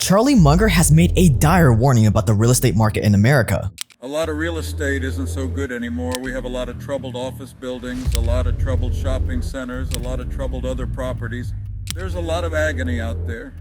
Charlie Munger has made a dire warning about the real estate market in America. A lot of real estate isn't so good anymore. We have a lot of troubled office buildings, a lot of troubled shopping centers, a lot of troubled other properties. There's a lot of agony out there.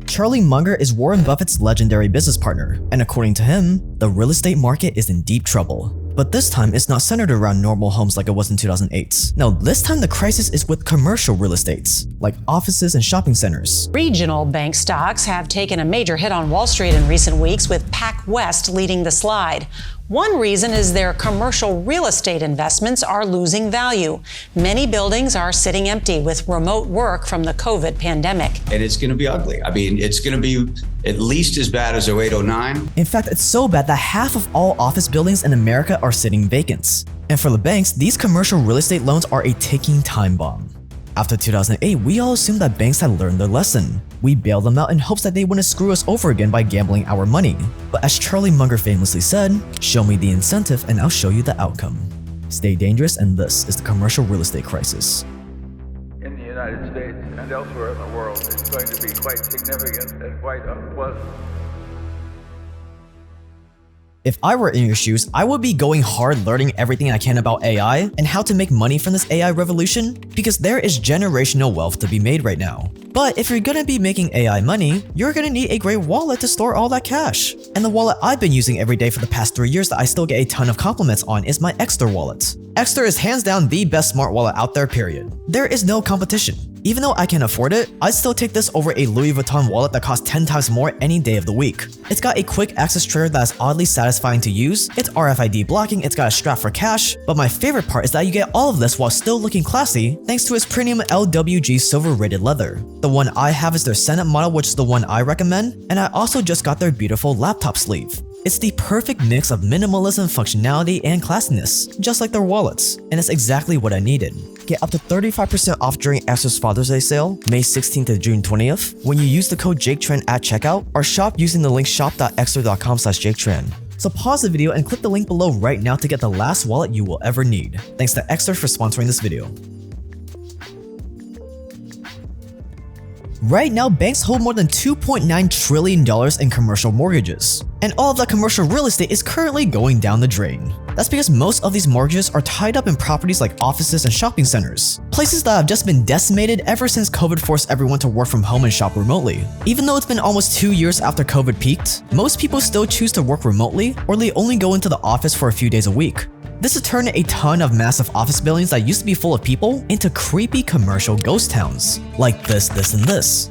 Charlie Munger is Warren Buffett's legendary business partner, and according to him, the real estate market is in deep trouble. But this time, it's not centered around normal homes like it was in 2008. No, this time the crisis is with commercial real estates, like offices and shopping centers. Regional bank stocks have taken a major hit on Wall Street in recent weeks, with PacWest leading the slide. One reason is their commercial real estate investments are losing value. Many buildings are sitting empty with remote work from the COVID pandemic. And it's going to be ugly. I mean, it's going to be at least as bad as 08, 09. In fact, it's so bad that half of all office buildings in America are sitting vacant. And for the banks, these commercial real estate loans are a ticking time bomb. After 2008, we all assumed that banks had learned their lesson. We bailed them out in hopes that they wouldn't screw us over again by gambling our money. But as Charlie Munger famously said, show me the incentive and I'll show you the outcome. Stay dangerous, and this is the commercial real estate crisis. In the United States and elsewhere in the world, it's going to be quite significant and quite unpleasant. If I were in your shoes, I would be going hard learning everything I can about AI and how to make money from this AI revolution, because there is generational wealth to be made right now. But if you're gonna be making AI money, you're gonna need a great wallet to store all that cash. And the wallet I've been using every day for the past 3 years that I still get a ton of compliments on is my Exter wallet. Exter is hands down the best smart wallet out there, period. There is no competition. Even though I can afford it, I'd still take this over a Louis Vuitton wallet that costs 10 times more any day of the week. It's got a quick access trigger that is oddly satisfying to use, it's RFID blocking, it's got a strap for cash, but my favorite part is that you get all of this while still looking classy thanks to its premium LWG silver rated leather. The one I have is their Senate model, which is the one I recommend, and I also just got their beautiful laptop sleeve. It's the perfect mix of minimalism, functionality, and classiness, just like their wallets, and it's exactly what I needed. Get up to 35% off during Exter's Father's Day sale, May 16th to June 20th, when you use the code JakeTran at checkout, or shop using the link shop.exter.com/JakeTran. So pause the video and click the link below right now to get the last wallet you will ever need. Thanks to Exter for sponsoring this video. Right now, banks hold more than $2.9 trillion in commercial mortgages, and all of that commercial real estate is currently going down the drain. That's because most of these mortgages are tied up in properties like offices and shopping centers, places that have just been decimated ever since COVID forced everyone to work from home and shop remotely. Even though it's been almost 2 years after COVID peaked, most people still choose to work remotely, or they only go into the office for a few days a week. This has turned a ton of massive office buildings that used to be full of people into creepy commercial ghost towns, like this, and this.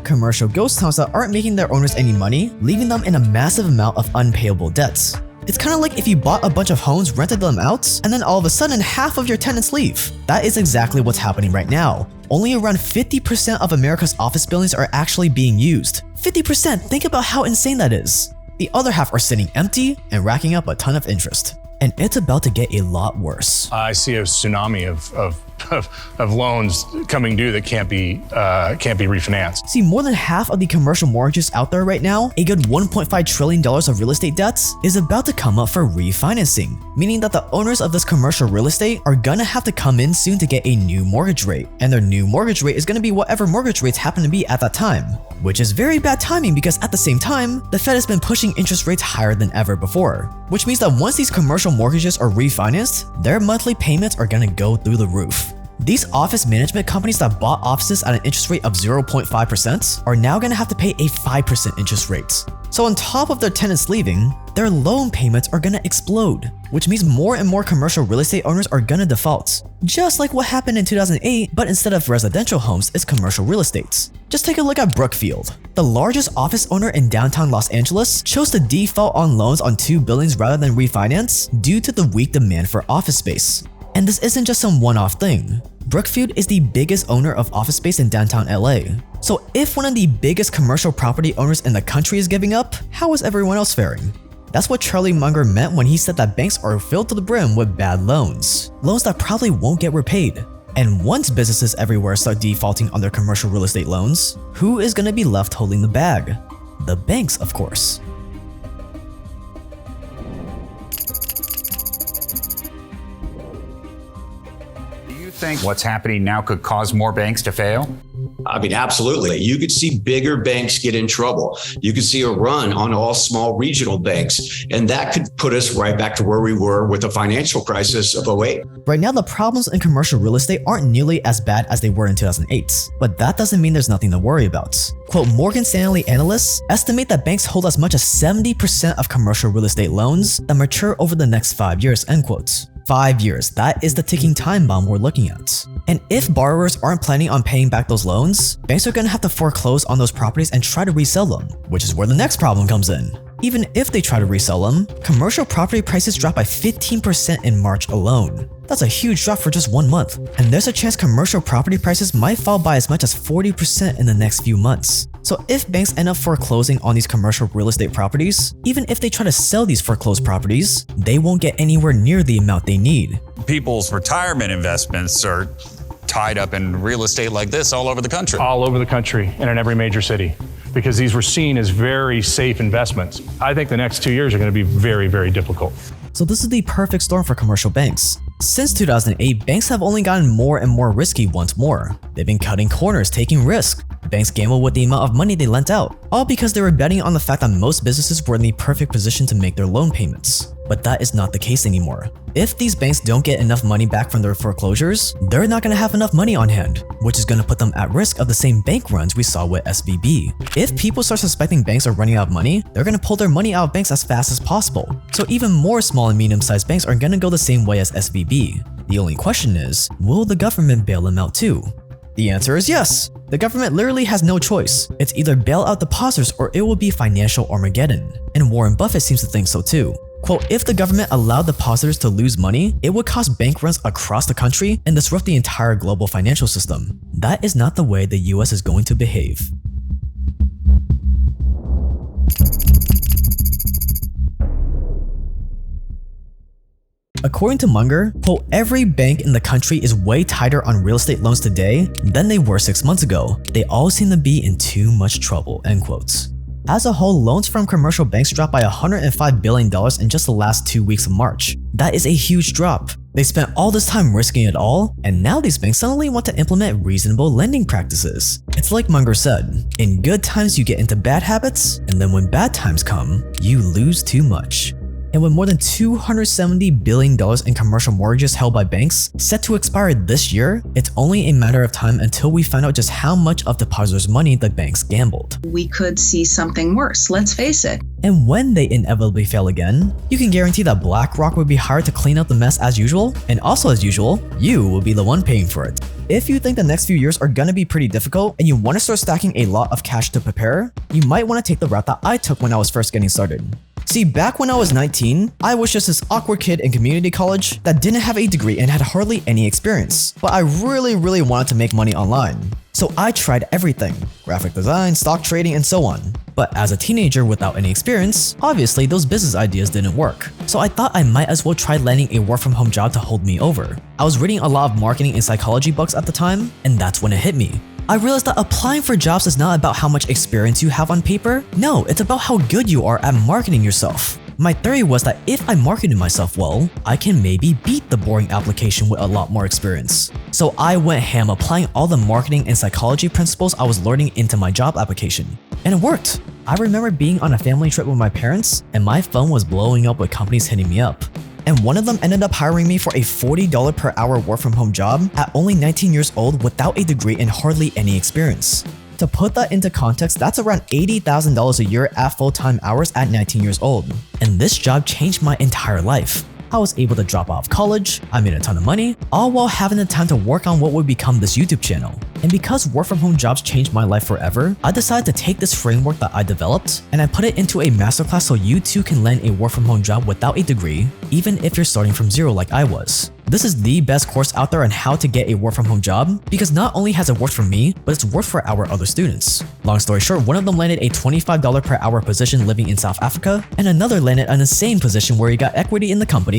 Commercial ghost towns that aren't making their owners any money, leaving them in a massive amount of unpayable debts. It's kind of like if you bought a bunch of homes, rented them out, and then all of a sudden half of your tenants leave. That is exactly what's happening right now. Only around 50% of America's office buildings are actually being used. 50%, think about how insane that is. The other half are sitting empty and racking up a ton of interest. And it's about to get a lot worse. I see a tsunami of loans coming due that can't be refinanced. See, more than half of the commercial mortgages out there right now, a good $1.5 trillion of real estate debts, is about to come up for refinancing, meaning that the owners of this commercial real estate are gonna have to come in soon to get a new mortgage rate, and their new mortgage rate is gonna be whatever mortgage rates happen to be at that time, which is very bad timing because at the same time, the Fed has been pushing interest rates higher than ever before, which means that once these commercial mortgages are refinanced, their monthly payments are gonna go through the roof. These office management companies that bought offices at an interest rate of 0.5% are now gonna have to pay a 5% interest rate. So on top of their tenants leaving, their loan payments are gonna explode, which means more and more commercial real estate owners are gonna default. Just like what happened in 2008, but instead of residential homes, it's commercial real estate. Just take a look at Brookfield. The largest office owner in downtown Los Angeles chose to default on loans on 2 buildings rather than refinance due to the weak demand for office space. And this isn't just some one-off thing. Brookfield is the biggest owner of office space in downtown LA. So if one of the biggest commercial property owners in the country is giving up, how is everyone else faring? That's what Charlie Munger meant when he said that banks are filled to the brim with bad loans. Loans that probably won't get repaid. And once businesses everywhere start defaulting on their commercial real estate loans, who is going to be left holding the bag? The banks, of course. Do you think what's happening now could cause more banks to fail? I mean, absolutely. You could see bigger banks get in trouble. You could see a run on all small regional banks. And that could put us right back to where we were with the financial crisis of '08. Right now, the problems in commercial real estate aren't nearly as bad as they were in 2008, but that doesn't mean there's nothing to worry about. Quote, Morgan Stanley analysts estimate that banks hold as much as 70% of commercial real estate loans that mature over the next 5 years, end quote. 5 years, that is the ticking time bomb we're looking at. And if borrowers aren't planning on paying back those loans, banks are gonna have to foreclose on those properties and try to resell them, which is where the next problem comes in. Even if they try to resell them, commercial property prices dropped by 15% in March alone. That's a huge drop for just 1 month. And there's a chance commercial property prices might fall by as much as 40% in the next few months. So if banks end up foreclosing on these commercial real estate properties, even if they try to sell these foreclosed properties, they won't get anywhere near the amount they need. People's retirement investments are tied up in real estate like this all over the country. All over the country and in every major city, because these were seen as very safe investments. I think the next 2 years are going to be very, very difficult. So this is the perfect storm for commercial banks. Since 2008, banks have only gotten more and more risky once more. They've been cutting corners, taking risks. Banks gamble with the amount of money they lent out, all because they were betting on the fact that most businesses were in the perfect position to make their loan payments. But that is not the case anymore. If these banks don't get enough money back from their foreclosures, they're not going to have enough money on hand, which is going to put them at risk of the same bank runs we saw with SVB. If people start suspecting banks are running out of money, they're going to pull their money out of banks as fast as possible. So even more small and medium-sized banks are going to go the same way as SVB. The only question is, will the government bail them out too? The answer is yes. The government literally has no choice. It's either bail out depositors or it will be financial Armageddon. And Warren Buffett seems to think so too. Quote, if the government allowed depositors to lose money, it would cause bank runs across the country and disrupt the entire global financial system. That is not the way the US is going to behave. According to Munger, quote, every bank in the country is way tighter on real estate loans today than they were 6 months ago. They all seem to be in too much trouble, end quotes. As a whole, loans from commercial banks dropped by $105 billion in just the last 2 weeks of March. That is a huge drop. They spent all this time risking it all, and now these banks suddenly want to implement reasonable lending practices. It's like Munger said, in good times you get into bad habits, and then when bad times come, you lose too much. And with more than $270 billion in commercial mortgages held by banks set to expire this year, it's only a matter of time until we find out just how much of depositors' money the banks gambled. We could see something worse, let's face it. And when they inevitably fail again, you can guarantee that BlackRock will be hired to clean up the mess as usual, and also as usual, you will be the one paying for it. If you think the next few years are gonna be pretty difficult and you want to start stacking a lot of cash to prepare, you might want to take the route that I took when I was first getting started. See, back when I was 19, I was just this awkward kid in community college that didn't have a degree and had hardly any experience, but I really wanted to make money online. So I tried everything, graphic design, stock trading, and so on. But as a teenager without any experience, obviously those business ideas didn't work. So I thought I might as well try landing a work from home job to hold me over. I was reading a lot of marketing and psychology books at the time, and that's when it hit me. I realized that applying for jobs is not about how much experience you have on paper. No, it's about how good you are at marketing yourself. My theory was that if I marketed myself well, I can maybe beat the boring application with a lot more experience. So I went ham applying all the marketing and psychology principles I was learning into my job application. And it worked. I remember being on a family trip with my parents and my phone was blowing up with companies hitting me up. And one of them ended up hiring me for a $40 per hour work from home job at only 19 years old without a degree and hardly any experience. To put that into context, that's around $80,000 a year at full-time hours at 19 years old. And this job changed my entire life. I was able to drop out of college, I made a ton of money, all while having the time to work on what would become this YouTube channel. And because work from home jobs changed my life forever, I decided to take this framework that I developed and I put it into a masterclass so you too can land a work from home job without a degree, even if you're starting from zero like I was. This is the best course out there on how to get a work from home job because not only has it worked for me, but it's worked for our other students. Long story short, one of them landed a $25 per hour position living in South Africa, and another landed an insane position where he got equity in the company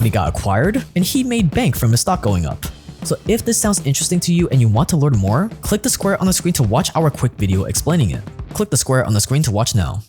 got acquired, and he made bank from his stock going up. So if this sounds interesting to you and you want to learn more, click the square on the screen to watch our quick video explaining it. Click the square on the screen to watch now.